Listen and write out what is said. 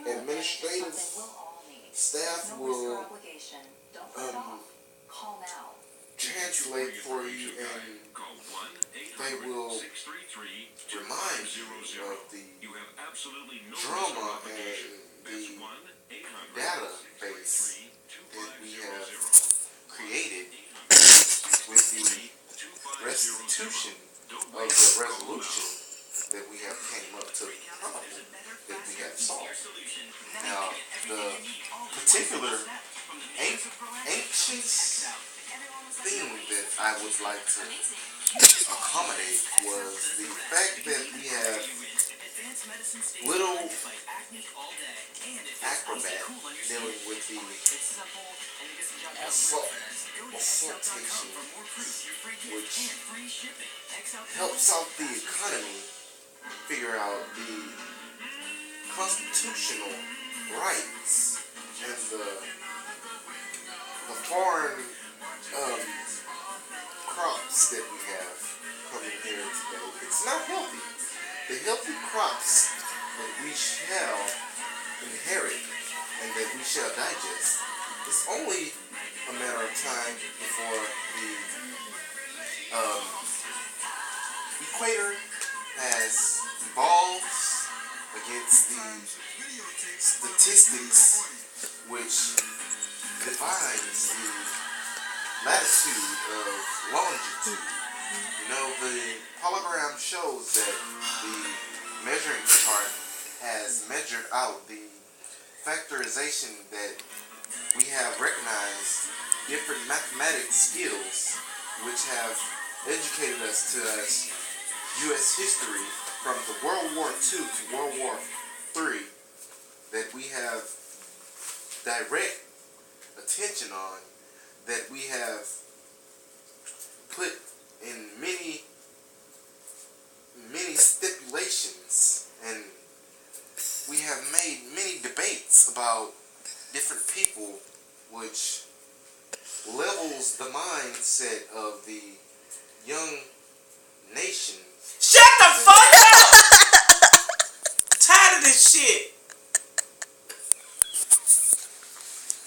administrative staff will translate for you, and they will remind you of the drama and the database that we have created with the restitution of the resolution that we have came up to the problem that we have solved. Now, the particular anxious thing that I would like to accommodate was the fact that we have little acrobat dealing with the assaultation, which helps out the economy figure out the constitutional rights and the foreign crops that we have coming here today. It's not healthy. The healthy crops that we shall inherit and that we shall digest, it's only a matter of time before the equator has evolved against the statistics which defines the latitude of longitude. You know, the hologram shows that the measuring chart has measured out the factorization that we have recognized different mathematic skills which have educated us to U.S. history from the World War II to World War III that we have direct attention on, that we have put in many stipulations, and we have made many debates about different people, which levels the mindset of the young